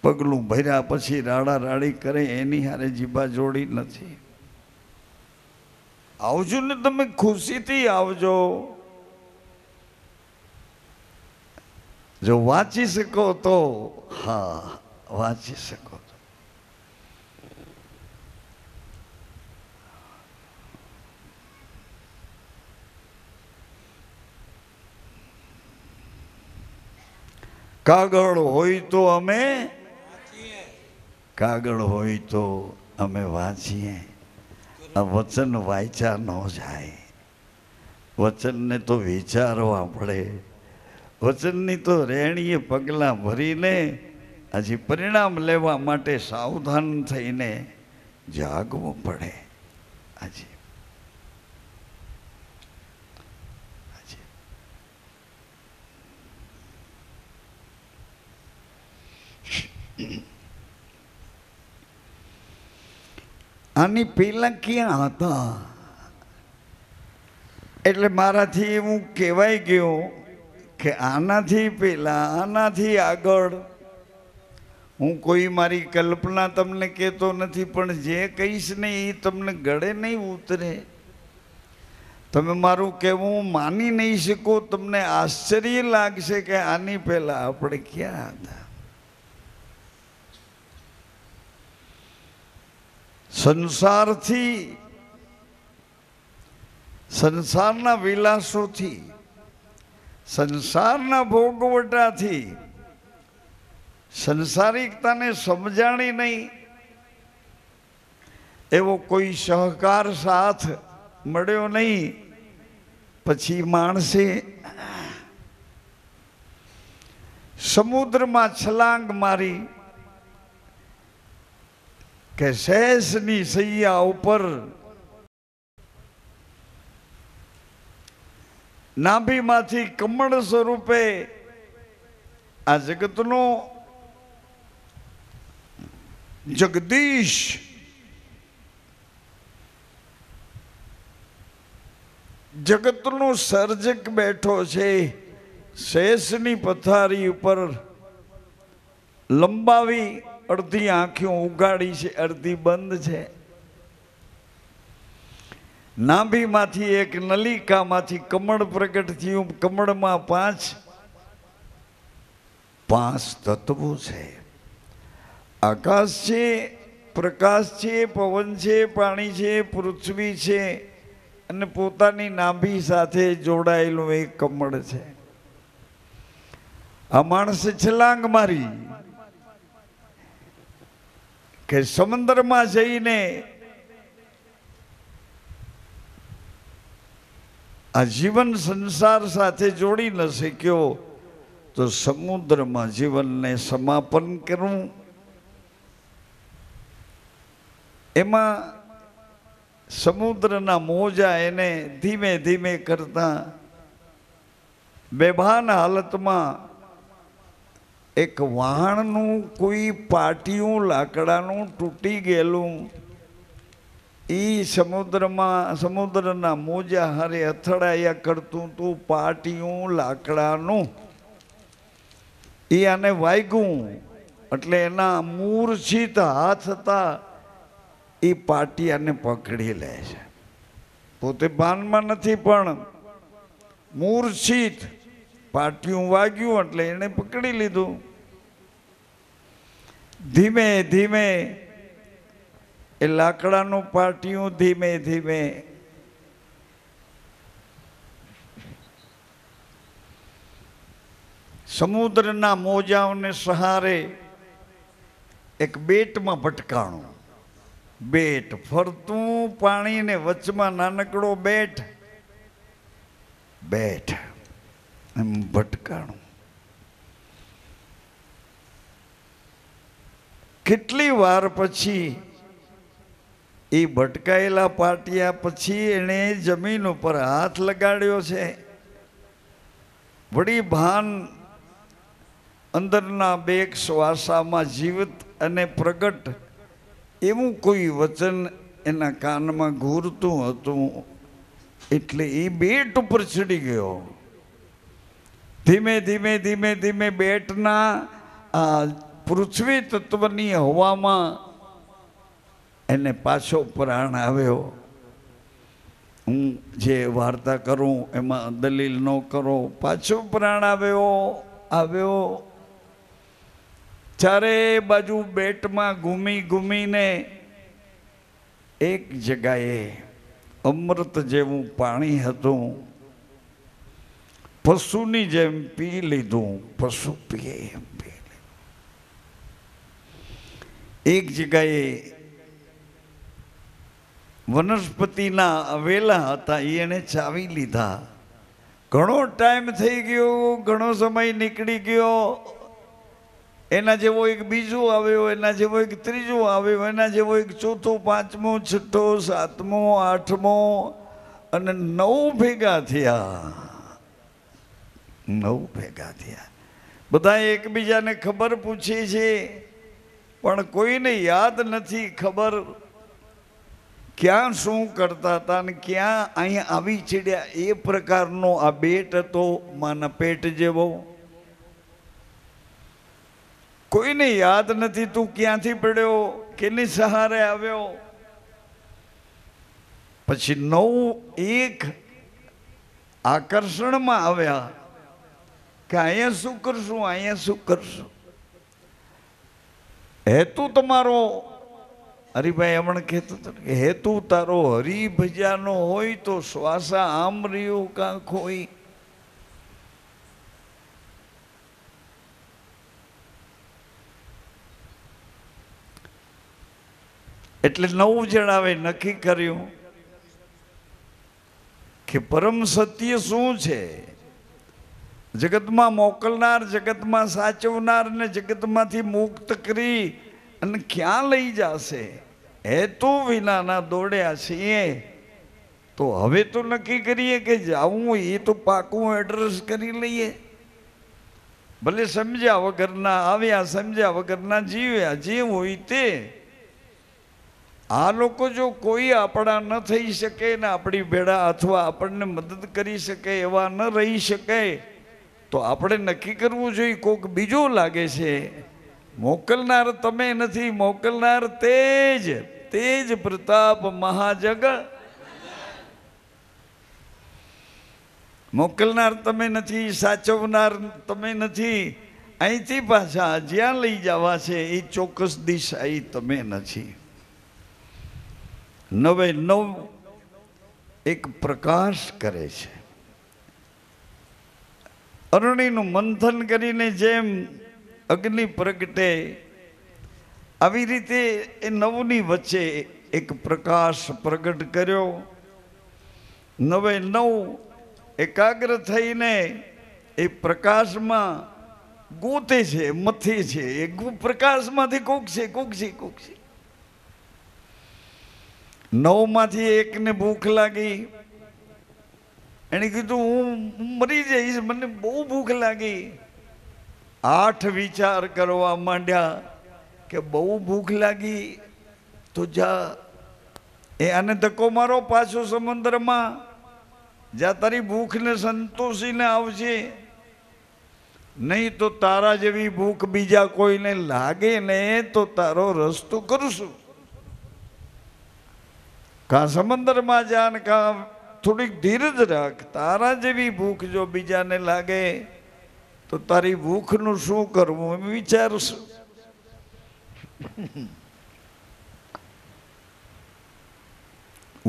પગલું ભર્યા પછી રાડા રાડી કરે એની હારે જીભા જોડી નથી. આવજો ને તમે ખુશીથી આવજો. જો વાંચી શકો તો હા વાંચી શકો. કાગળ હોય તો અમે વાંચીએ. આ વચન વાંચ્યા ન જાય. વચનને તો વિચારવા પડે. વચનની તો રેણીએ પગલાં ભરીને હજી પરિણામ લેવા માટે સાવધાન થઈને જાગવું પડે. આજે આની પહેલા ક્યાં હતા? એટલે મારાથી એવું કહેવાય ગયું કે આનાથી પહેલા આનાથી આગળ હું કોઈ મારી કલ્પના તમને કહેતો નથી, પણ જે કહીશ ને એ તમને ગળે નહીં ઉતરે. તમે મારું કહેવું માની નહીં શકો. તમને આશ્ચર્ય લાગશે કે આની પહેલા આપણે ક્યાં હતા. સંસારથી, સંસારના વિલાસોથી, સંસારના ભોગવટાથી સંસારિકતાને સમજાણી નહીં એવો કોઈ સહકાર સાથ મળ્યો નહીં. પછી માણસે સમુદ્રમાં છલાંગ મારી કે શેષની સૈયા ઉપર નાભીમાંથી કમળ સ્વરૂપે આ જગતનો જગદીશ જગતનો સર્જક બેઠો છે. શેષની પથારી ઉપર લંબાવી અડધી આંખો ઉગાડી છે, અડધી બંધ છે. નાભીમાંથી એક નલિકામાંથી કમળ પ્રગટ થયું. કમળમાં પાંચ તત્વો છે. આકાશ છે, પ્રકાશ છે, પવન છે, પાણી છે, પૃથ્વી છે અને પોતાની નાભી સાથે જોડાયેલું એક કમળ છે. આ માણસે છલાંગ મારી કે સમુદ્રમાં જઈને આ જીવન સંસાર સાથે જોડી ન શક્યો તો સમુદ્રમાં જીવનને સમાપન કરવું. એમાં સમુદ્રના મોજા એને ધીમે ધીમે કરતા બેભાન હાલતમાં એક વહાણનું કોઈ પાટિયું લાકડાનું તૂટી ગયેલું એ સમુદ્રના મોજા હારે અથડાયા કરતું તું. પાટિયું લાકડાનું એ આને વાગ્યું એટલે એના મૂર્છિત હાથ હતા એ પાટિયાને પકડી લે છે. પોતે ભાનમાં નથી પણ મૂર્છિત પાટિયું વાગ્યું એટલે એને પકડી લીધું. ધીમે ધીમે એ લાકડાનું પાટિયું ધીમે ધીમે સમુદ્રના મોજાઓને સહારે એક બેટમાં ભટકાણું. બેટ ફરતું પાણી ને વચમાં નાનકડો બેટ એમ ભટકાણું. કેટલી વાર પછી એ ભટકાયેલા પાટિયા પછી એણે જમીન ઉપર હાથ લગાડ્યો છે. વળી ભાન અંદરના બે શ્વાસામાં જીવિત અને પ્રગટ એવું કોઈ વચન એના કાનમાં ઘૂરતું હતું એટલે એ બેટ ઉપર ચડી ગયો. ધીમે ધીમે ધીમે ધીમે બેટના પૃથ્વી તત્વની હવામાં એને પાછો પ્રાણ આવ્યો. હું જે વાર્તા કરું એમાં દલીલ ન કરો. પાછો પ્રાણ આવ્યો. ચારે બાજુ બેટમાં ઘૂમીને એક જગાએ અમૃત જેવું પાણી હતું, પશુની જેમ પી લીધું. પશુ પીએ એમ પી લીધું. એક જગાએ વનસ્પતિના વેલા હતા, એને ચાવી લીધા. ઘણો ટાઈમ થઈ ગયો, ઘણો સમય નીકળી ગયો. એના જેવો એક બીજો આવ્યો, એના જેવો એક ત્રીજો આવ્યો, એના જેવો એક ચોથો, પાંચમો, છઠ્ઠો, સાતમો, આઠમો અને 9 ભેગા થયા. 9 ભેગા થયા. બધા એકબીજાને ખબર પૂછે છે, પણ કોઈને યાદ નથી ખબર ક્યાં શું કરતા હતા ને ક્યાં અહીંયા આવી ચડ્યા. એ પ્રકારનો આ બેટ હતો, માના પેટ જેવો. કોઈને યાદ નથી તું ક્યાંથી પડ્યો, કેની સહારે આવ્યો. પછી 9 એક આકર્ષણમાં આવ્યા કે અહીંયા શું કરશું, અહીંયા શું કરશું. હેતુ તમારો, હરિભાઈ હમણાં કહેતો હતો કે હેતુ તારો હરિભજાનો હોય તો શ્વાસા આમ રહ્યો કાંક હોય. એટલે 9 જણાએ નક્કી કર્યું કે પરમ સત્ય શું છે, જગતમાં મોકલનાર, જગતમાં સાચવનાર ને જગતમાંથી મુક્ત કરી અને ક્યાં લઈ જશે. હેતુ વિનાના દોડ્યા છીએ. તો હવે તો નક્કી કરીએ કે જાવું એ તો પાકું એડ્રેસ કરી લઈએ. ભલે સમજ્યા વગરના આવ્યા, સમજ્યા વગરના જીવ્યા, જે હોય તે. આ લોકો જો કોઈ આપણા ન થઈ શકે ને આપણી ભેળા અથવા આપણને મદદ કરી શકે એવા ન રહી શકે તો આપણે નક્કી કરવું જોઈએ કોઈક બીજો લાગે છે. મોકલનાર તમે નથી, મોકલનાર તેજ પ્રતાપ મહાજગ. મોકલનાર તમે નથી, સાચવનાર તમે નથી. અહીંથી પાછા જ્યાં લઈ જવા છે એ ચોક્કસ દિશા એ તમે નથી. 9 એક પ્રકાશ કરે છે. અરણીનું મંથન કરીને જેમ અગ્નિ પ્રગટે આવી રીતે એ 9ની વચ્ચે એક પ્રકાશ પ્રગટ કર્યો. 9 એકાગ્ર થઈને એ પ્રકાશમાં ગોતે છે, મથે છે. એ પ્રકાશમાંથી કોક છે. 9 માંથી એકને ભૂખ લાગી. એને કીધું હું મરી જઈશ, મને બહુ ભૂખ લાગી. 8 વિચાર કરવા માંડ્યા કે બહુ ભૂખ લાગી તો જા એ આને ધક્કો મારો પાછો સમુદ્રમાં, જા તારી ભૂખને સંતોષીને આવશે. નહીં તો તારા જેવી ભૂખ બીજા કોઈને લાગે ને તો તારો રસ્તો કરશું. કાં સમંદરમાં જા ને કાં થોડીક ધીરજ રાખ. તારા જેવી ભૂખ જો બીજાને લાગે તો તારી ભૂખનું શું કરવું એમ વિચારશું.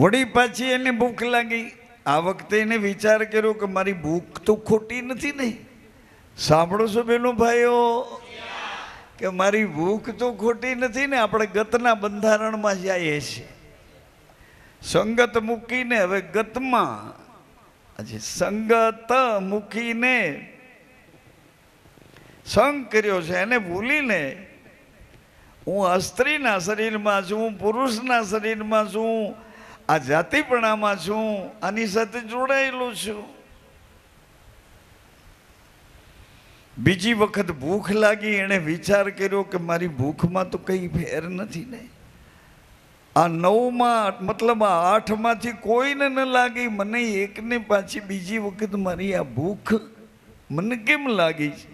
વળી પાછી એને ભૂખ લાગી. આ વખતે એને વિચાર કર્યો કે મારી ભૂખ તો ખોટી નથી ને. સાંભળો છો બેનો ભાઈઓ કે મારી ભૂખ તો ખોટી નથી ને. આપણે ગતના બંધારણમાં જઈએ છીએ. સંગત મૂકીને હવે ગતમાં, સંગત મૂકીને સંગ કર્યો છે એને ભૂલીને હું સ્ત્રીના શરીરમાં છું, પુરુષના શરીરમાં છું, આ જાતિપણામાં છું, આની સાથે જોડાયેલો છું. બીજી વખત ભૂખ લાગી, એણે વિચાર કર્યો કે મારી ભૂખમાં તો કંઈ ફેર નથી ને. આ 9માં મતલબ આ 8માંથી કોઈને ન લાગી, મને એકને પાછી બીજી વખત મારી આ ભૂખ મને કેમ લાગી છે.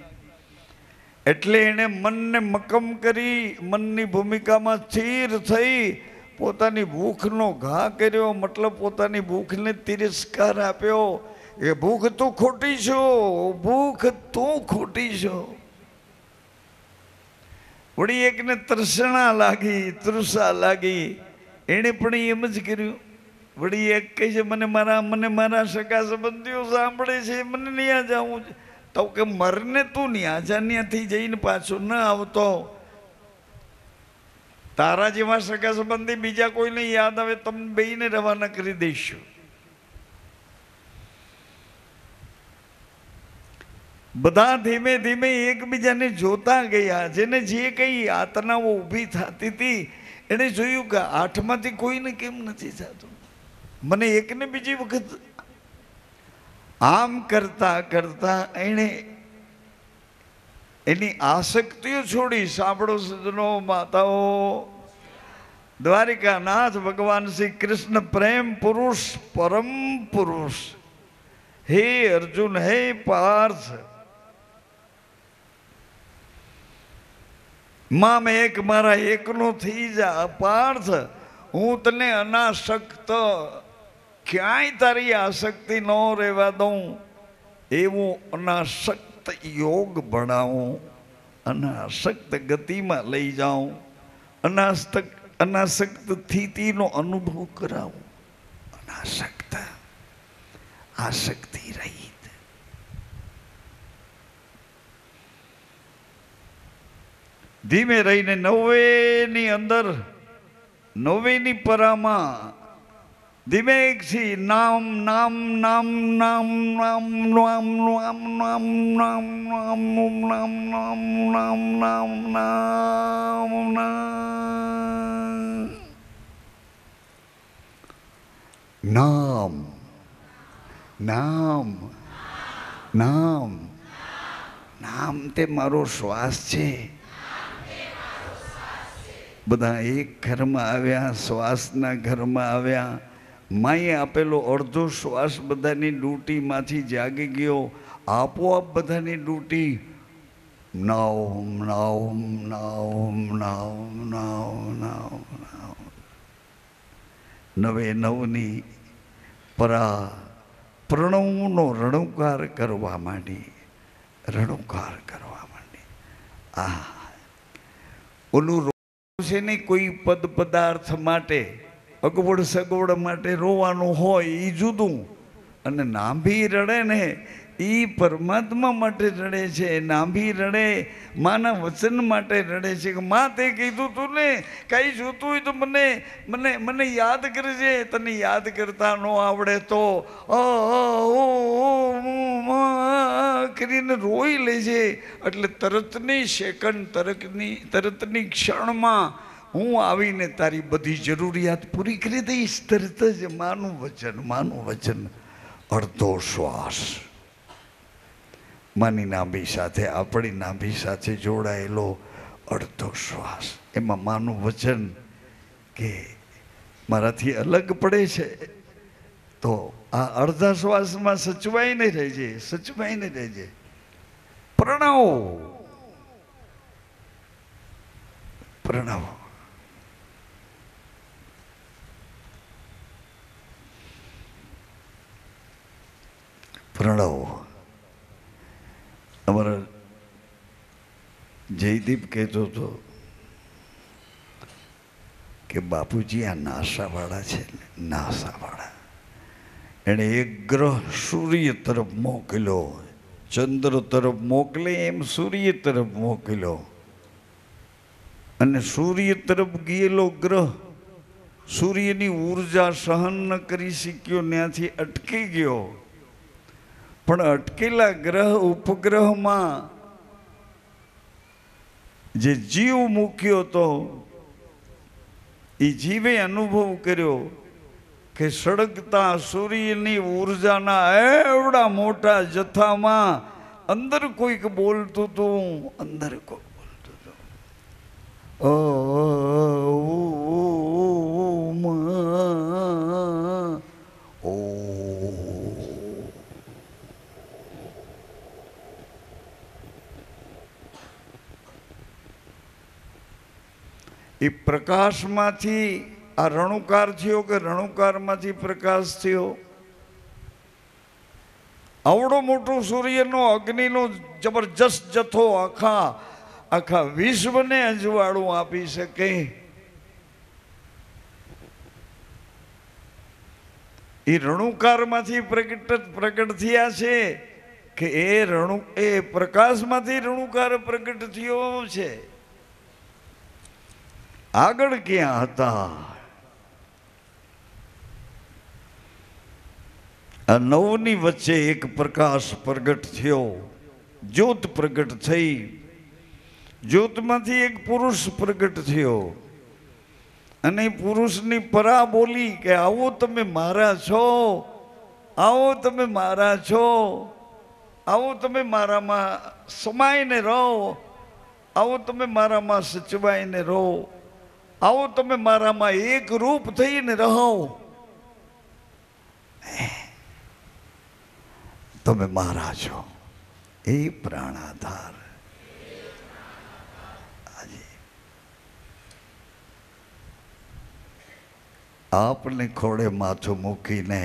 એટલે એણે મનને મક્કમ કરી, મનની ભૂમિકામાં સ્થિર થઈ, પોતાની ભૂખનો ઘા કર્યો, મતલબ પોતાની ભૂખને તિરસ્કાર આપ્યો. એ ભૂખ તું ખોટી છો, ભૂખ તું ખોટી છો. વળી એકને તૃષ્ણા લાગી, તૃષા લાગી, એણે પણ એમ જ કર્યું. વળી એક કહે છે મને મારા સગા સંબંધીઓ સાંભળે છે, મને ન્યા જવું છે. તો કે મરને તું ન્યા જા, ત્યાંથી જઈને પાછો ન આવતો. તારા જેવા સગા સંબંધી બીજા કોઈને યાદ આવે તમને બેયને રવાના કરી દઈશું. બધા ધીમે ધીમે એકબીજાને જોતા ગયા. જેને જે કઈ યાતનાઓ ઊભી થતી હતી એણે જોયું કે આઠમાંથી કોઈને કેમ નથી થતું. મને એકને બીજી વખત આમ કરતા કરતા એણે એની આસક્તિઓ છોડી. સાંભળો સજ્જનો, માતાઓ, દ્વારિકાનાથ ભગવાન શ્રી કૃષ્ણ પ્રેમ પુરુષ, પરમ પુરુષ. હે અર્જુન, હે પાર્થ, મામ એક મારા એકનો થઈ જા. પાર્થ, હું તને અનાસક્ત, ક્યાંય તારી આસક્તિ ન રહેવા દઉં એવું અનાસક્ત યોગ ભણાવું, અનાસક્ત ગતિમાં લઈ જાઉં, અનાસક્ત સ્થિતિનો અનુભવ કરાવું. અનાસક્ત, આસક્તિ રહિત. ધીમે રહીને 90ની અંદર, 90ની પરામાં ધીમેથી નામ નામ નામ નામ નામ નામ નામ નામ નામ નામ નામ નામ નામ નામ નામ નામ નામ નામ નામ તે મારો શ્વાસ છે. બધા એક ઘરમાં આવ્યા, શ્વાસના ઘરમાં આવ્યા. માએ આપેલો અડધો શ્વાસ બધાની ડૂટીમાંથી જાગી ગયો. આપોઆપ બધાની ડૂટી નામ નામ નામ નામ નામ નામ નામ. 99ની પરા પ્રણવનો રણુકાર કરવા માંડી, રણુકાર કરવા માંડી. ઓલું છે ને, કોઈ પદ પદાર્થ માટે, અગવડ સગવડ માટે રોવાનું હોય એ જુદું, અને નાભી રડે ને એ પરમાત્મા માટે રડે છે. નાભી રડે માના વચન માટે રડે છે કે માં તે કીધું તું ને, કઈ જોતું હોય તો મને મને મને યાદ કરજે. તને યાદ કરતા ન આવડે તો કરીને રોઈ લેજે. એટલે તરતની સેકન્ડ, તરતની ક્ષણમાં હું આવીને તારી બધી જરૂરિયાત પૂરી કરી દઈશ. તરત જ માનું વચન, માનું વચન. અડધો શ્વાસ માની નાભી સાથે, આપણી નાભી સાથે જોડાયેલો અડધો શ્વાસ. એમાં માનું વચન કે મારાથી અલગ પડે છે તો આ અડધા શ્વાસમાં સચવાઈને રહેજે, સચવાઈને રહેજે. પ્રણવ, પ્રણવ. પ્રણવ. અમારા જયદીપ કહેતો હતો કે બાપુજી આ નાસાવાળા છે ને, નાસાવાળા. એણે એક ગ્રહ સૂર્ય તરફ મોકલ્યો, ચંદ્ર તરફ મોકલે એમ સૂર્ય તરફ મોકલ્યો. અને સૂર્ય તરફ ગયેલો ગ્રહ સૂર્યની ઉર્જા સહન ન કરી શક્યો, ત્યાંથી અટકી ગયો. પણ અટકેલા ગ્રહ ઉપગ્રહમાં જે જીવ મૂક્યો હતો એ જીવે અનુભવ કર્યો કે સળગતા સૂર્યની ઉર્જાના એવડા મોટા જથ્થામાં અંદર કોઈક બોલતું હતું, અંદર કોઈ બોલતું હતું. એ પ્રકાશમાંથી આ રણુકાર થયો કે રણુકારમાંથી પ્રકાશ થયો? આવડો મોટો સૂર્યનો અગ્નિનો જબરજસ્ત જથ્થો આખા વિશ્વને અજવાળું આપી શકે. એ રણુકારમાંથી પ્રગટ થયા છે કે એ પ્રકાશમાંથી રણુકાર પ્રગટ થયો છે? આગળ ક્યાં હતા? આ નવની વચ્ચે એક પ્રકાશ પ્રગટ થયો, જ્યોત પ્રગટ થઈ. જ્યોતમાંથી એક પુરુષ પ્રગટ થયો અને પુરુષની પરા બોલી કે આવો તમે મારા છો, આવો તમે મારા છો, આવો તમે મારામાં સમાઈને રહો, આવો તમે મારામાં સચવાઈને રહો, આવો તમે મારામાં એક રૂપ થઈને રહો, તમે મારા છો. એ પ્રાણાધાર આજે આપને ખોડે માથું મૂકીને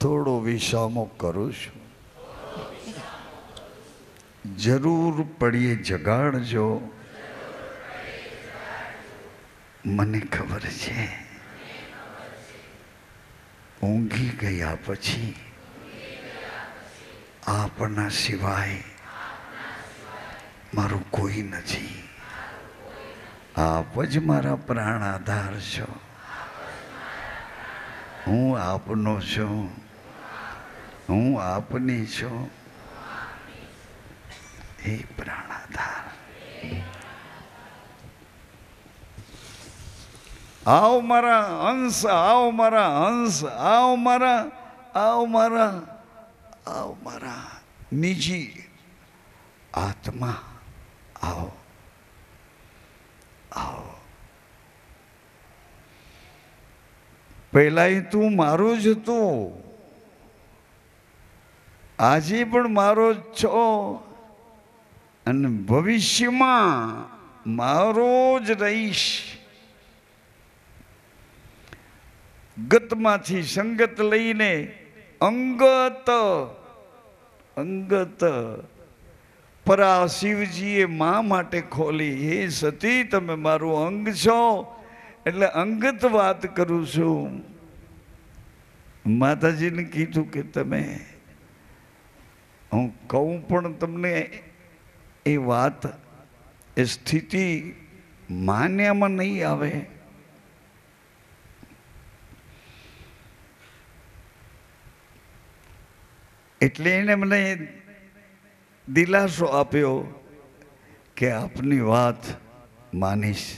થોડો વિસામો કરું છું. જરૂર પડીએ જગાડજો, મને ખબર છે ઊંઘી ગયા પછી આપના સિવાય મારું કોઈ નથી. આપ જ મારા પ્રાણ આધાર છો. હું આપનો છું, હું આપની છું. એ પ્રાણ આધાર. આવ મારા અંશ, આવ મારા અંશ, આવ મારા નિજી આત્મા, આવો આવો. પહેલા તું મારો જ હતો, આજે પણ મારો જ છો અને ભવિષ્યમાં મારો જ રહીશ. ગતમાંથી સંગત લઈને અંગત પરા શિવજીએ મા માટે ખોલી. હે સતી, તમે મારું અંગ છો એટલે અંગત વાત કરું છું. માતાજીને કીધું કે તમે, હું કહું પણ તમને એ વાત એ સ્થિતિ માન્યામાં નહીં આવે. એટલે એને મને દિલાસો આપ્યો કે આપની વાત માનીશ.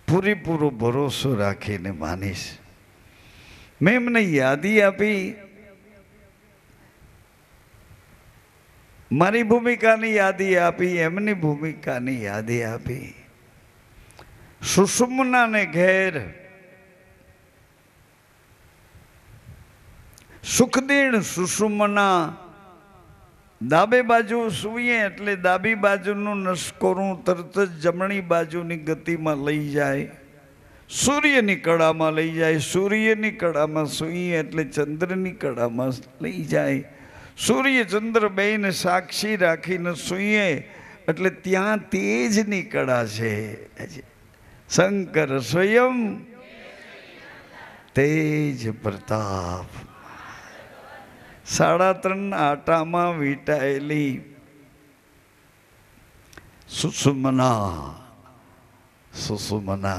પૂરેપૂરો ભરોસો રાખીને માનીશ. મેં એમને યાદી આપી, મારી ભૂમિકાની યાદી આપી, એમની ભૂમિકાની યાદી આપી. સુષુમ્નાને ઘેર સુખદીણ સુષુમ્ના ડાબે બાજુ સૂઈએ એટલે ડાબી બાજુનું નસકોરું તરત જ જમણી બાજુની ગતિમાં લઈ જાય, સૂર્યની કળામાં લઈ જાય. સૂર્યની કળામાં સૂઈએ એટલે ચંદ્રની કળામાં લઈ જાય. સૂર્ય ચંદ્ર બેયને સાક્ષી રાખીને સૂઈએ એટલે ત્યાં તેજની કળા છે. શંકર સ્વયં તેજ પ્રતાપ. 3.5 આટામાં વીંટાયેલી સુષુમ્ના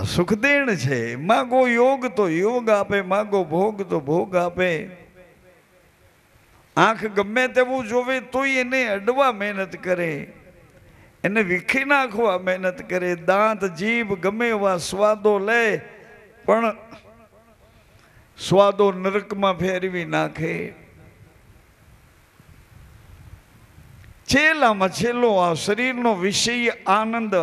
સુખદેણ છે. માગો યોગ તો યોગ આપે, માગો ભોગ તો ભોગ આપે. આંખ ગમે તેવું જોવે તોય એને અડવા મહેનત કરે, એને વીખી નાખવા મહેનત કરે. દાંત જીભ ગમે એવા સ્વાદો લે પણ સ્વાદો નરકમાં ફેરવી નાખે. છેલ્લામાં છેલ્લો આ શરીરનો વિષય આનંદ,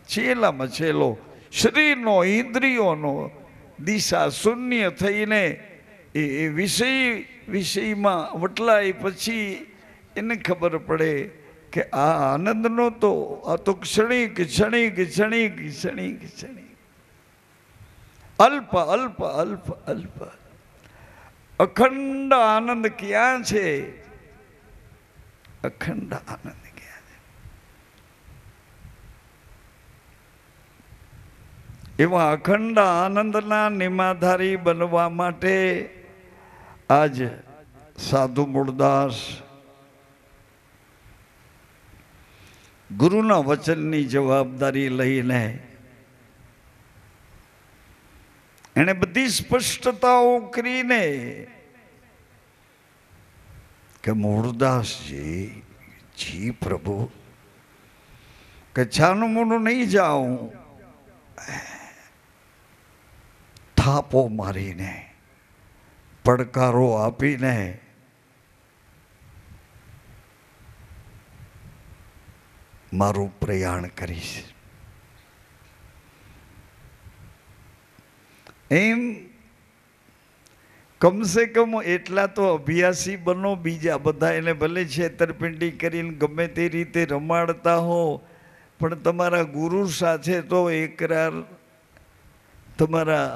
છેલ્લામાં છેલ્લો શરીરનો ઇન્દ્રિયોનો દિશા શૂન્ય થઈને એ વિષયમાં વટલાય પછી એને ખબર પડે કે આ આનંદનો તો આ તો ક્ષણિક ક્ષણિક ક્ષણિક ક્ષણિક ક્ષણિક અલ્પ અલ્પ અલ્પ અલ્પ અખંડ આનંદ ક્યાં છે? અખંડ આનંદ ક્યાં છે? એવા અખંડ આનંદના નિમાધારી બનવા માટે આજ સાધુ મૂળદાસ ગુરુના વચનની જવાબદારી લઈને એને બધી સ્પષ્ટતાઓ કરીને કે મૂળદાસજી જી પ્રભુ કે છાનું મોનું નહીં જાઉં, થાપો મારીને પડકારો આપીને મારું પ્રયાણ કરીશ. એમ કમસે કમ એટલા તો અભ્યાસી બનો. બીજા બધા એને ભલે છેતરપિંડી કરીને ગમે તે રીતે રમાડતા હો, પણ તમારા ગુરુ સાથે તો એકરાર તમારા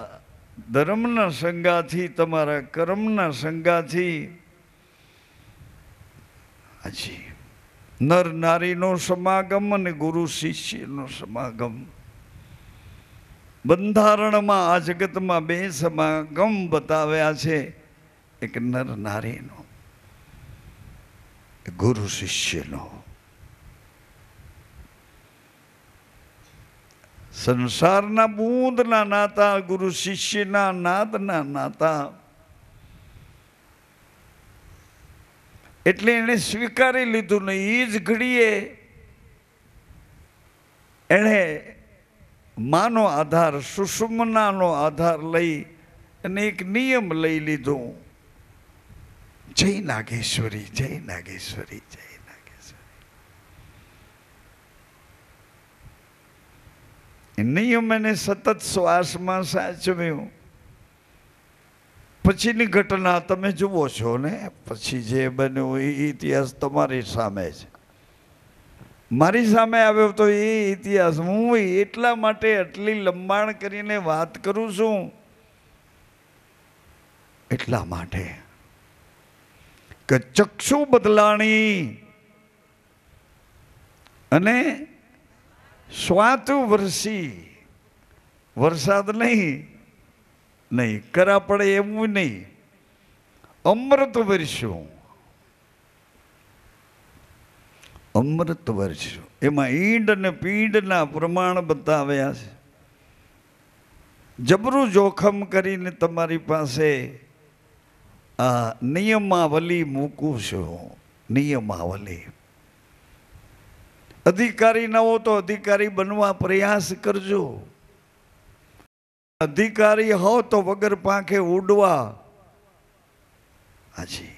ધર્મના સંગાથી, તમારા કર્મના સંગાથી હજી નર નારીનો સમાગમ અને ગુરુ શિષ્યનો સમાગમ, બંધારણમાં આ જગતમાં બે સમાગમ બતાવ્યા છે. એક નર નારીનો, ગુરુ શિષ્યનો. સંસારના બૂંદના નાતા, ગુરુ શિષ્યના નાદના નાતા. એટલે એને સ્વીકારી લીધું ને એ જ ઘડીએ એણે માનો આધાર, સુષુમ્નાનો આધાર લઈ અને એક નિયમ લઈ લીધો. જય નાગેશ્વરી, જય નાગેશ્વરી, જય નાગેશ્વરી. એ નિયમ એને સતત શ્વાસમાં સાચવ્યું. પછીની ઘટના તમે જુઓ છો ને, પછી જે બન્યું એ ઇતિહાસ તમારી સામે છે. મારી સામે આવ્યો તો એ ઇતિહાસ. હું એટલા માટે આટલી લંબાણ કરીને વાત કરું છું, એટલા માટે કે ચક્ષુ બદલાણી અને સ્વાતુ વરસી. વરસાદ નહીં, કરા પડે એવું નહીં, અમૃત વર્ષું. અમૃત વર્ષું એમાં ઈંડ અને પીંડના પ્રમાણ બતાવ્યા છે. જબરું જોખમ કરીને તમારી પાસે આ નિયમાવલી મૂકું છું. નિયમાવલી. અધિકારી ન હો તો અધિકારી બનવા પ્રયાસ કરજો. અધિકારી હો તો વગર પાંખે ઉડવા. હાજી,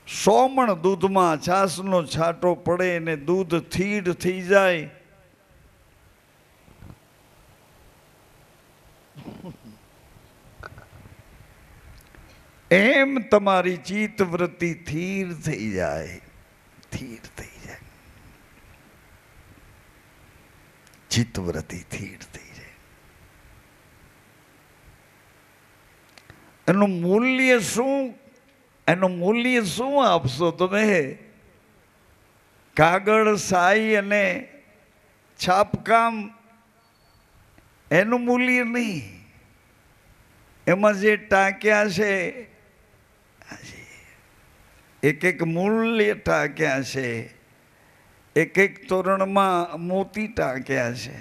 100 મણ દૂધમાં છાસનો છાંટો પડે ને દૂધ થીડ થઈ જાય. એમ તમારી ચિત્તવૃત્તિ થીર થઈ જાય. થીર થઈ જાય. ચિત્તવૃત્તિ થીર થઈ જાય. એનું મૂલ્ય શું? એનું મૂલ્ય શું આપશો તમે? કાગળ, શાહી અને છાપકામ એનું મૂલ્ય નહીં. એમાં જે ટાંક્યા છે, એક એક મૂલ્ય ટાંક્યા છે. એક એક તોરણમાં મોતી ટાંક્યા છે.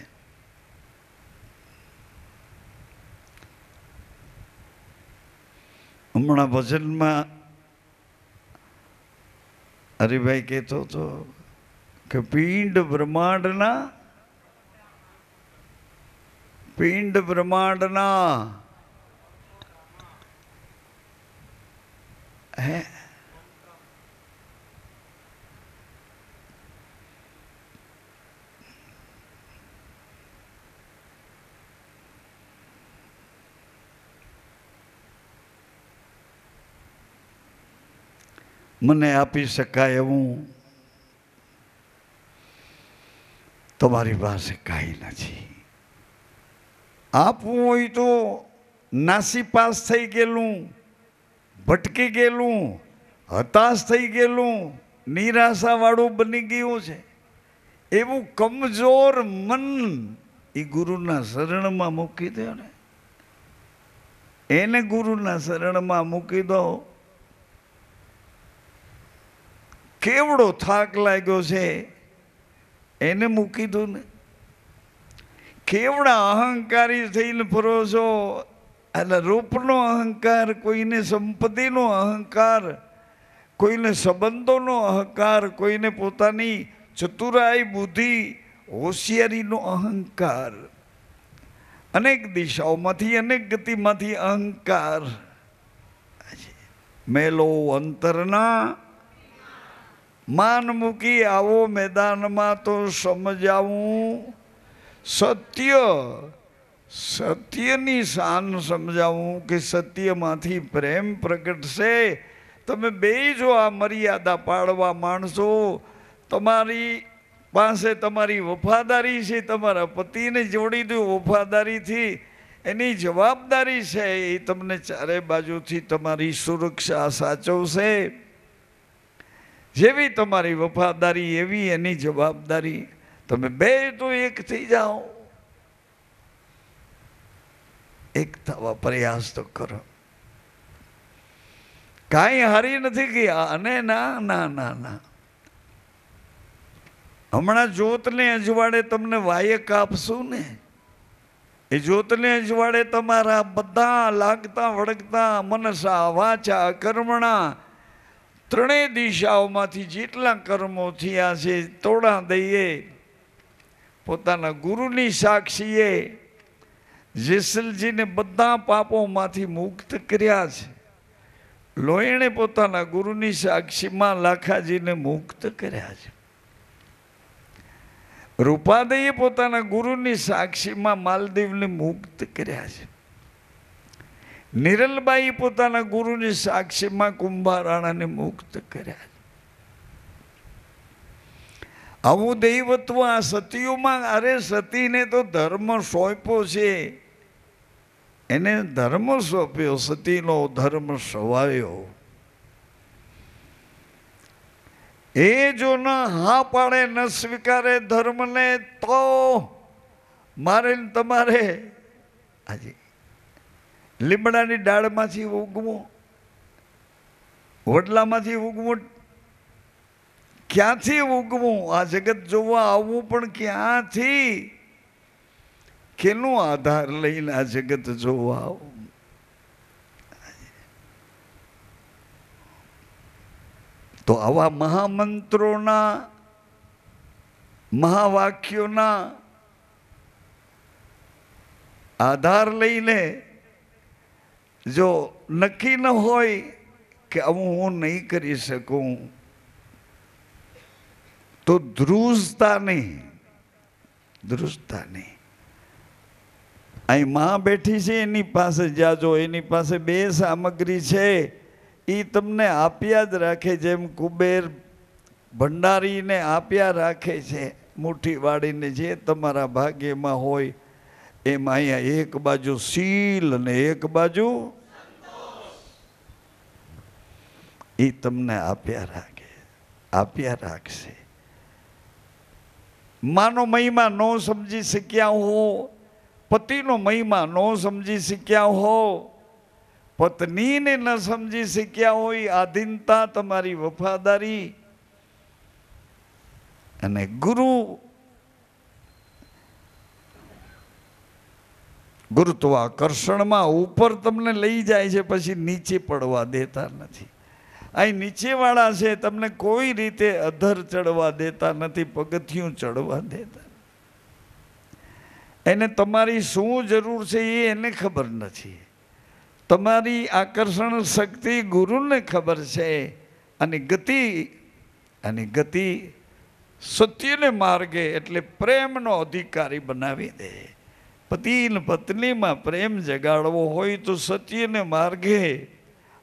હમણાં ભજનમાં હરિભાઈ કહેતો હતો કે પિંડ બ્રહ્માંડના હે મને આપી શકાય એવું તમારી પાસે કાંઈ નથી. આપવું હોય તો નાસી પાસ થઈ ગયેલું, ભટકી ગયેલું, હતાશ થઈ ગયેલું, નિરાશાવાળું બની ગયું છે, એવું કમજોર મન એ ગુરુના શરણમાં મૂકી દો ને. એને ગુરુના શરણમાં મૂકી દો. કેવડો થાક લાગ્યો છે એને મૂકી દો ને. કેવડા અહંકારી થઈને ફરો છો, એટલે રૂપનો અહંકાર, કોઈને સંપત્તિનો અહંકાર, કોઈને સંબંધોનો અહંકાર, કોઈને પોતાની ચતુરાઈ, બુદ્ધિ, હોશિયારીનો અહંકાર, અનેક દિશાઓમાંથી, અનેક ગતિમાંથી અહંકાર. મેલો અંતરના માન મૂકી આવો મેદાનમાં તો સમજાવું સત્ય. સત્યની શાન સમજાવું કે સત્યમાંથી પ્રેમ પ્રગટશે. તમે બે જો આ મર્યાદા પાડવા માણસો, તમારી પાસે તમારી વફાદારી છે, તમારા પતિને જોડી દો વફાદારીથી, એની જવાબદારી છે, એ તમને ચારે બાજુથી તમારી સુરક્ષા સાચવશે. જેવી તમારી વફાદારી એવી એની જવાબદારી. તમે બે તો એક થઈ જાઓ, એક થવા પ્રયાસ તો કરો. કાંઈ હારી નથી ગયા. અને ના ના ના ના, હમણાં જ્યોતને અજવાળે તમને વાયક આપશું ને, એ જ્યોતને અજવાળે તમારા બધા લાગતા વળગતા મનસા, વાચા, કર્મણા, ત્રણેય દિશાઓમાંથી જેટલા કર્મો થયા છે તોડા દઈએ. પોતાના ગુરુની સાક્ષીએ જેસલજીને બધા પાપોમાંથી મુક્ત કર્યા છે. લોહીણે પોતાના ગુરુની સાક્ષીમાં લાખાજીને મુક્ત કર્યા છે. રૂપાદઈએ પોતાના ગુરુની સાક્ષીમાં માલદેવને મુક્ત કર્યા છે. નિરલબાઈ પોતાના ગુરુની સાક્ષીમાં કુંભારાણાને મુક્ત કર્યા. આવું દૈવત્વ આ સતીઓમાં. અરે સતીને તો ધર્મ સોંપ્યો છે, એને ધર્મ સોંપ્યો, સતીનો ધર્મ સવાયો. એ જો ન હા પાડે, ન સ્વીકારે ધર્મને, તો મારે તમારે આજે લીમડાની ડાળમાંથી ઉગવું, વડલામાંથી ઉગવું, ક્યાંથી ઉગવું? આ જગત જોવા આવવું પણ ક્યાંથી? કેનો આધાર લઈને આ જગત જોવા આવું? તો આવા મહામંત્રોના, મહાવાક્યોના આધાર લઈને જો નક્કી ન હોય કે આવું હું નહીં કરી શકું, તો ધ્રુજતા નહીં, ધ્રુજતા નહીં. અહીં માં બેઠી છે, એની પાસે જાજો. એની પાસે બે સામગ્રી છે, એ તમને આપ્યા જ રાખે. જેમ કુબેર ભંડારીને આપ્યા રાખે છે મુઠ્ઠી વાળીને, જે તમારા ભાગ્યમાં હોય. એમ અહીંયા એક બાજુ શીલ અને એક બાજુ એ તમને આપ્યા રાખે, આપ્યા રાખશે. માનો મહિમા ન સમજી શક્યા હો, પતિનો મહિમા ન સમજી શક્યા હો, પત્નીને ન સમજી શક્યા હોય, આધીનતા, તમારી વફાદારી અને ગુરુત્વાકર્ષણમાં ઉપર તમને લઈ જાય છે, પછી નીચે પડવા દેતા નથી. અહીં નીચેવાળા છે, તમને કોઈ રીતે અધર ચડવા દેતા નથી, પગથિયું ચડવા દેતા. એને તમારી શું જરૂર છે એ એને ખબર નથી. તમારી આકર્ષણ શક્તિ ગુરુને ખબર છે. અને ગતિ સત્યને માર્ગે, એટલે પ્રેમનો અધિકારી બનાવી દે. પતિ ને પત્નીમાં પ્રેમ જગાડવો હોય તો સત્યને માર્ગે.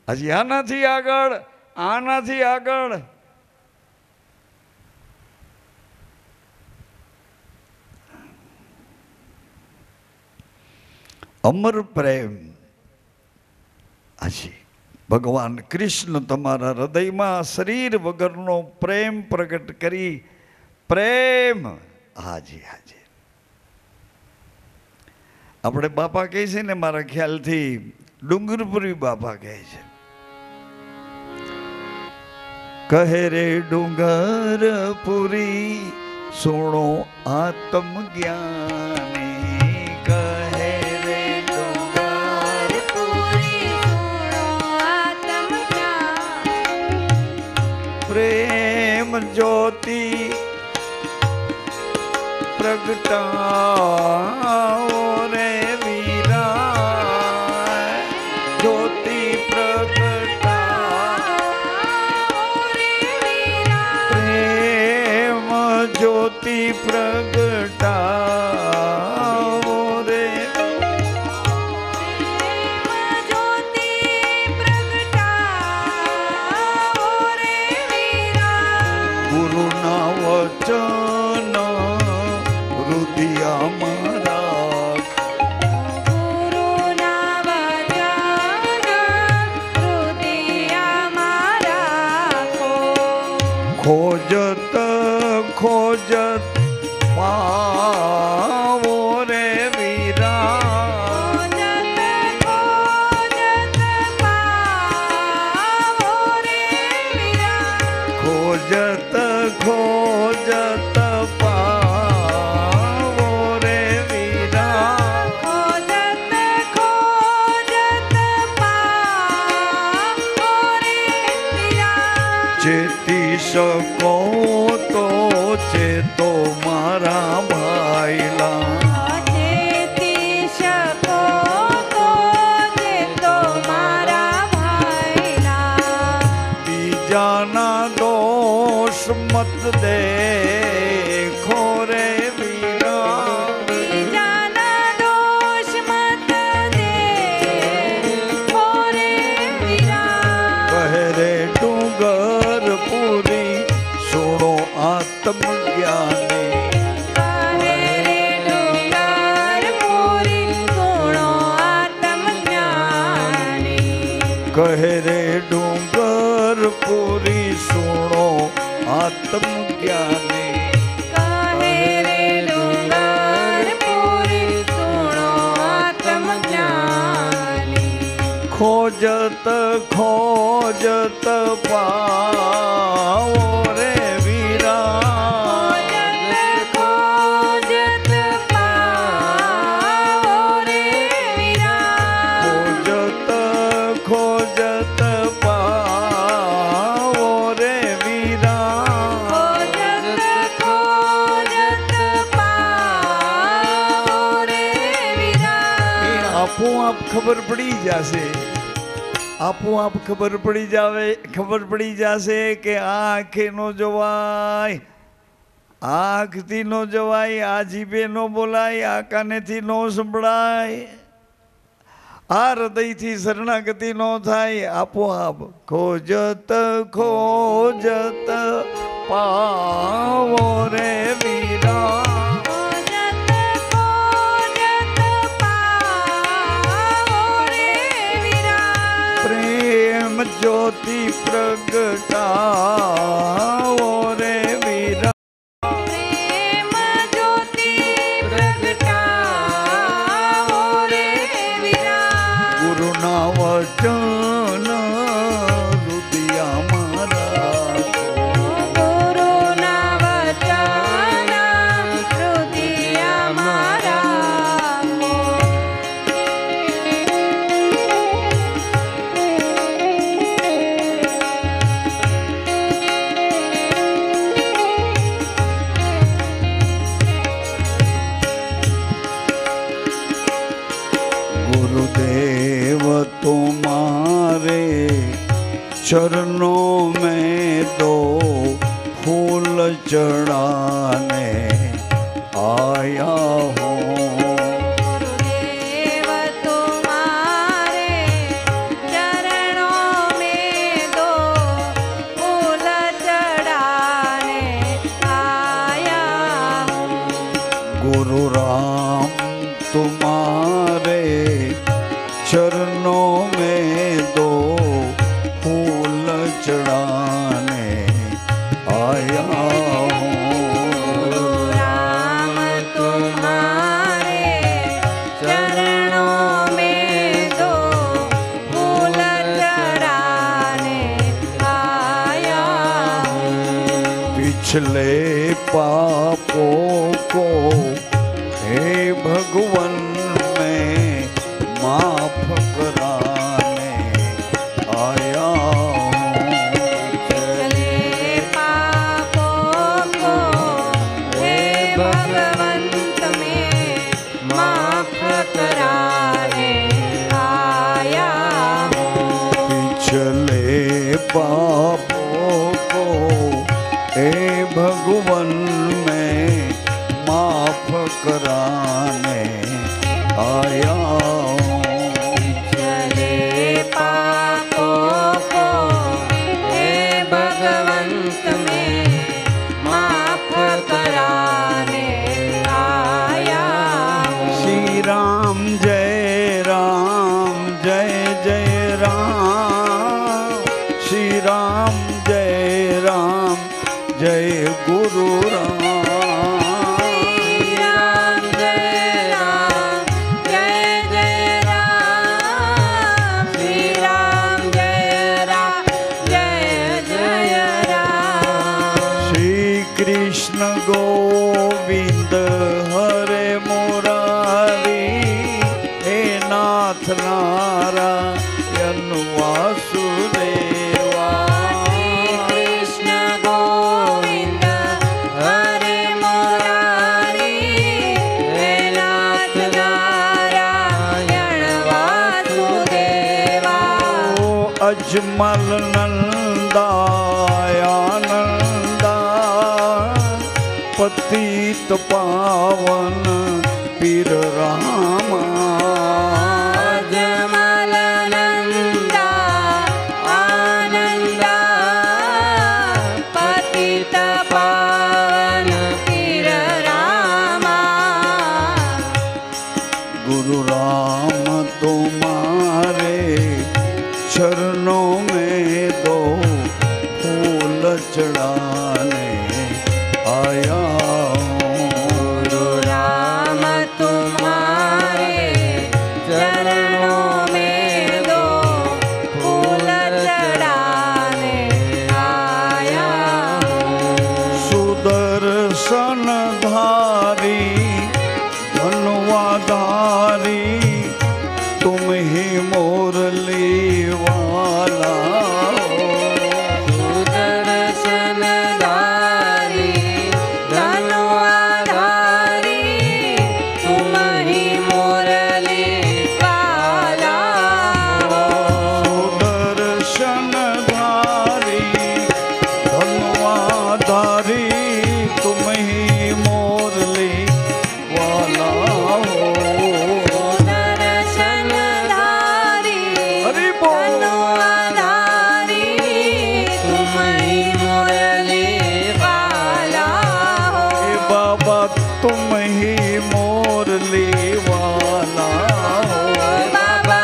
હજી આનાથી આગળ આનાથી આગળ અમર પ્રેમ આજે ભગવાન કૃષ્ણ તમારા હૃદયમાં શરીર વગરનો પ્રેમ પ્રગટ કરી પ્રેમ હાજી હાજી આપણે બાપા કહે છે ને, મારા ખ્યાલથી ડુંગરપુરી બાપા કહે છે, કહે રે ડુંગરપુરી સુણો આત્મ જ્ઞાની, કહે રે ડુંગરપુરી સુણો આત્મ જ્ઞાની, પ્રેમ જ્યોતિ પ્રગટાવો રે વીરા, જ્યોતિ પ્રગટાવો રે વીરા, પ્રેમ જ્યોતિ પ્રગટાવો રે, જ્યોતિ પ્રગટાવો રે વીરા, ગુરુના વચન હૃદયા મારા, ગુરુના વચન હૃદયમાં રાખો, ખોજત ખોજત પાવો રે વીરા, ખોજત ખોજત પાવો રે વીરા, ખોજત ખોજત પાવો રે વીરા, ખોજત ખોજત પાવો રે વીરા, ચેતી શકો તો ચેતો મારા ભાઈલા, ચેતી શકો તો ચેતો મારા ભાઈલા, બીજાના દોષ મત દેખો રે વીરા, બીજાના દોષ મત દેખો રે વીરા, કહે રે ડુંગરપુરી સુણો આત્મ જ્ઞાની, કહે રે ડુંગરપુરી સુણો આત્મ જ્ઞાની, કહે રે ડુંગરપુરી સુણો આત્મ જ્ઞાની, કહે રે ડુંગરપુરી સુણો આત્મ જ્ઞાની, ખોજત ખોજત પાવો રે વીરા, ખોજત પાવો રે વીરા, ખોજત ખોજત પાવો રે વીરા, ખોજત ખોજત પાવો રે વીરા, આપોઆપ ખબર પડી જશે, આપોઆપ ખબર પડી જશે કે આ આંખે નો જોવાય, આ આંખથી નો જવાય, આ જીભે નો બોલાય, આ કાનેથી નો સંભળાય, આ હૃદયથી શરણાગતિ નો થાય. આપોઆપ ખોજત ખોજત પાવો રે વીરા, ખોજત ખોજત પાવો રે વીરા, પ્રેમ જ્યોતિ પ્રગટાવો રે વીરા, પ્રેમ જ્યોતિ પ્રગટાવો રે વીરા, ગુરુના વચન હૃદયા મારા, ગુરુના વચન હૃદયમાં રાખો, गुरुदेव तुम्हारे चरणों में दो फूल चढ़ाने आया हूँ, गुरुदेव तुम्हारे चरणों में दो गुरु राम तुम्हारे चरणों में दो फूल चढ़ाने आया हूँ। राम तुम्हारे चरणों में दो फूल चढ़ाने आया हूँ। पिछले पापों को हे भगवन मैं माफ कराने आया हूँ। चले पापों को हे भगवंत में माफ कराने आया हूँ। पिछले पापों को हे भगवन मैं माफ कराने आया हूँ। चले पापों को हे भगवंत में माफ कराने आया हूँ। श्री राम जय जय राम। श्री राम जय गुरु राम। श्री राम जय जय राम। श्री राम जय जय राम। श्री कृष्ण गोविंद हरे मुरारी हे नाथ नारायण वासुदेवा। कृष्ण गोविंद हरे मुरारी हे नाथ नारायण वासुदेवा। अजमल नंदा आनंदा पतित पावन पीर रामा। अजमल नंदा आनंदा पतित पावन पीर रामा। गुरु राम तुम्हारे चरणों में दो फूल चढ़ाने आया हूँ। गुरु राम तुम्हारे चरणों में दो फूल चढ़ाने आया हूँ। सुदर्शन धारी धनवाधारी तुम ही मुरली वाला हो। सुदर्शन धारी धनवाधारी तुम ही मुरली वाला हो। सुदर्शन धारी धनवाधारी तुम ही मुरली वाला हो। सुदर्शन धारी हरि बोल। धनवाधारी तुम ही मुरली वाला हो। हे बाबा तुम ही मुरली वाला हो। बाबा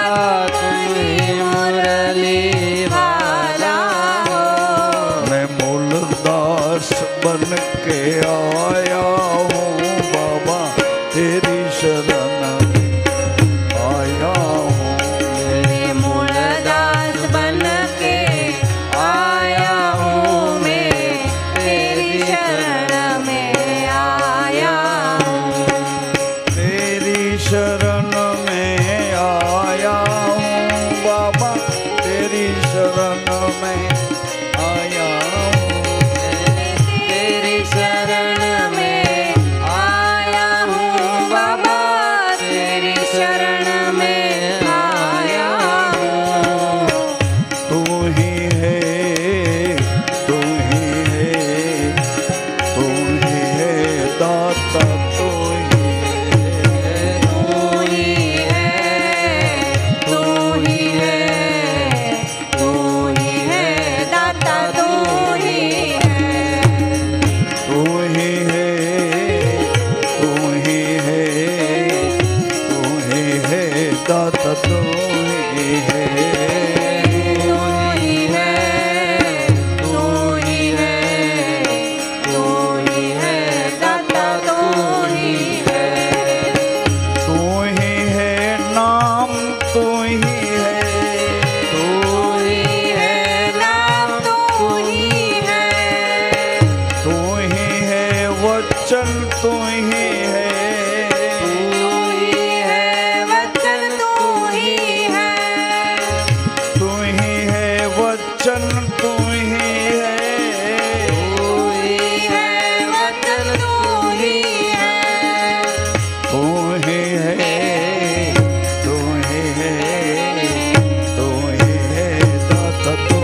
तुम ही मुरली वाला हो। मैं मूलदास बन के आया हूँ बाबा तेरी शरण में आया हूँ। मैं मूलदास बन के आया हूँ। मैं तेरी शरण में आया हूँ। तेरी शरण में आया हूँ बाबा तेरी शरण में आया हूँ। तेरी शरण में आया हूँ बाबा तेरी शरण में आया हूँ। तू ही है तू ही है तू ही है दाता तू ही है। तू ही है तू ही है तू ही है वचन तू ही है, तू ही है वचन, तू ही है, तू ही है वचन, तू ही है, तू ही है वचन, तू ही है, तू ही है, तू ही है, तू ही है दाता तू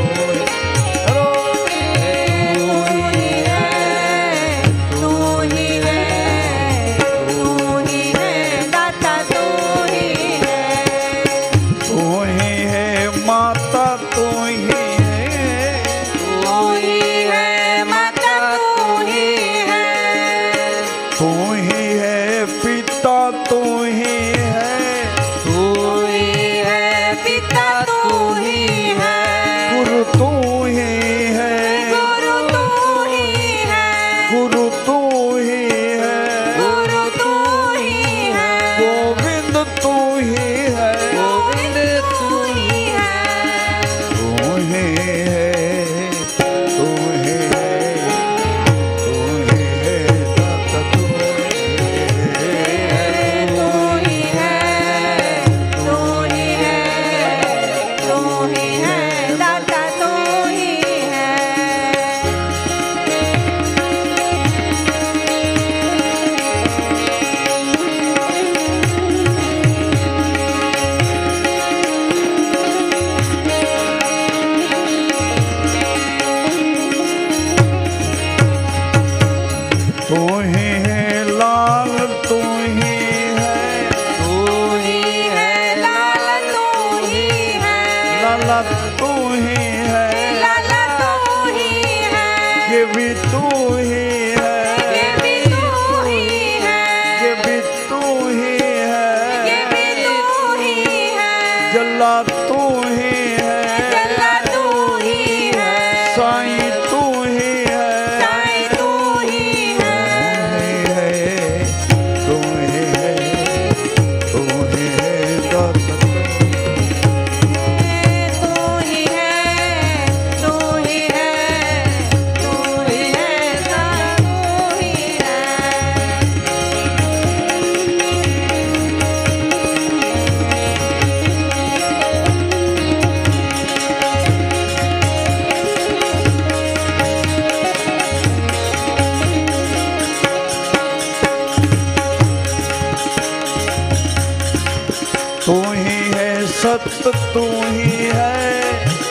सत्य तू ही है,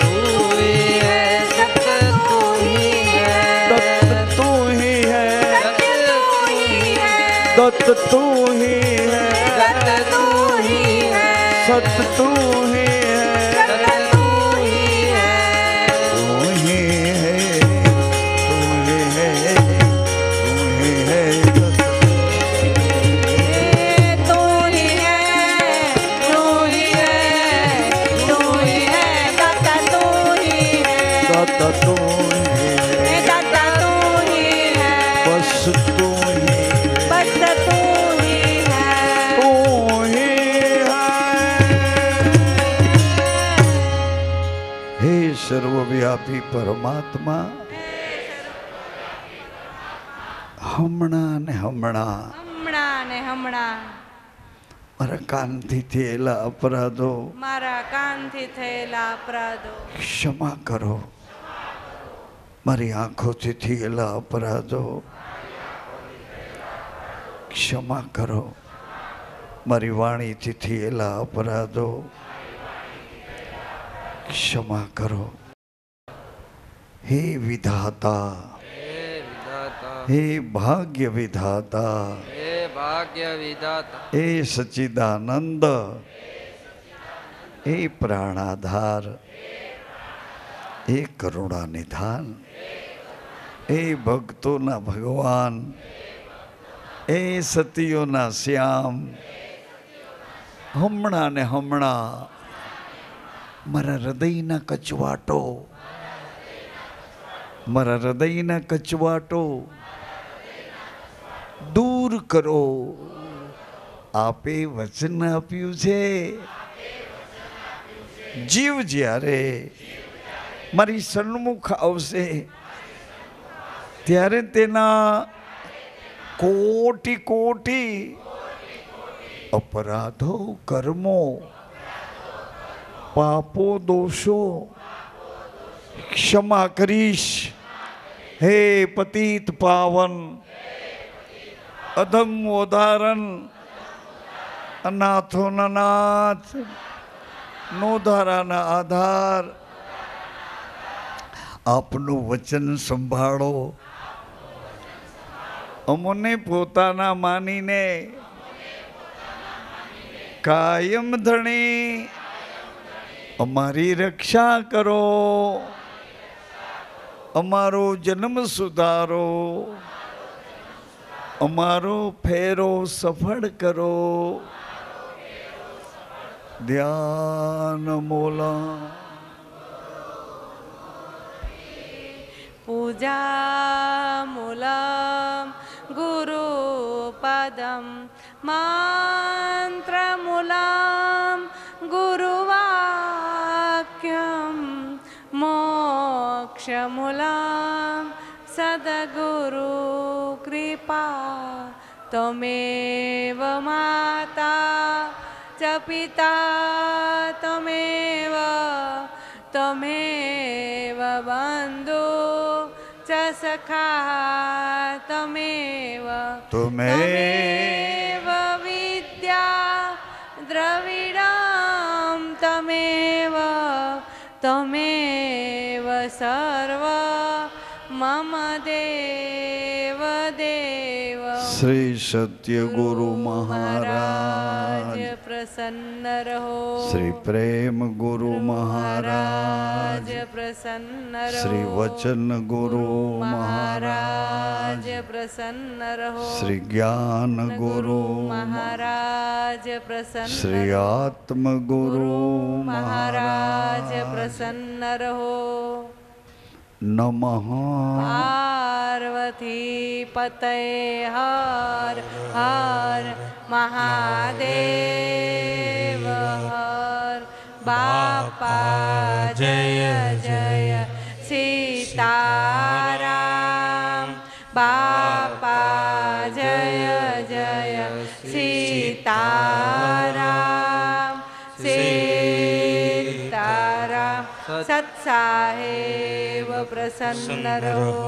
तू ही है सत्य, तू ही है तत्व तू ही है, सत्य तू ही है, तत्व तू ही है, सत्य तू ही है, सत्य तू ही है, सत्य तू ही है, तू ही है, तू ही है, तू ही है, तू ही है, तू ही है, तू ही है, दाता तू ही है, दाता तू ही है, दाता तू ही है, बस तू ही है, बस तू ही है, तू ही है। हे सर्वव्यापी परमात्मा, હમણાં ને હમણાં હમણાં ને હમણાં મારા કાનથી થયેલા અપરાધો મારા કાનથી થયેલા અપરાધો ક્ષમા કરો, મારી આંખોથી થયેલા અપરાધો ક્ષમા કરો, મારી વાણીથી થયેલા અપરાધો ક્ષમા કરો। હે વિધાતા, हे भाग्य विधाता, हे भाग्य विधाता, हे सच्चिदानंद, हे प्राणाधार, हे करुणा निधान, हे भक्तों ना भगवान, हे सतियों ना श्याम, हमणा ने हमणा मारा हृदय ना कचवाटो, मारा हृदय ना कचवाटो दूर करो। आपे वचन आप्યું છે, જીવ જ્યારે મારી સન્મુખ આવશે ત્યારે તેના कोटि कोटि अपराधो कर्मो पापो दोषो क्षमा करीश हे पतित पावन अधम उदाहरण अनाथो नाथ नो धाराना आधार आपनु वचन संभाळो अमोने पोताना मानीने कायम धणी अमारी रक्षा करो अमारो जन्म सुधारो अमारो फेरो सफल करो ध्यान मोला पूजा मूलम गुरुपदम मंत्रमूलम गुरुवाक्यम मोक्षमूलम सद्गुरु कृपा त्वमेव माता च पिता त्वमेव बन्धु च सखा त्वमेव विद्या द्रविडं त्वमेव सर्व मम देव श्री सत्य गुरु महाराज प्रसन्न रहो श्री प्रेम गुरु महाराज प्रसन्न रहो श्री वचन गुरु महाराज प्रसन्न रहो श्री ज्ञान गुरु महाराज प्रसन्न श्री आत्म गुरु महाराज प्रसन्न रहो नमः पार्वती पतये हर हर महादेव हर बापा जय जय सीताराम बापा जय जय सीताराम सीताराम सत्साहेब प्रसन्न रहो।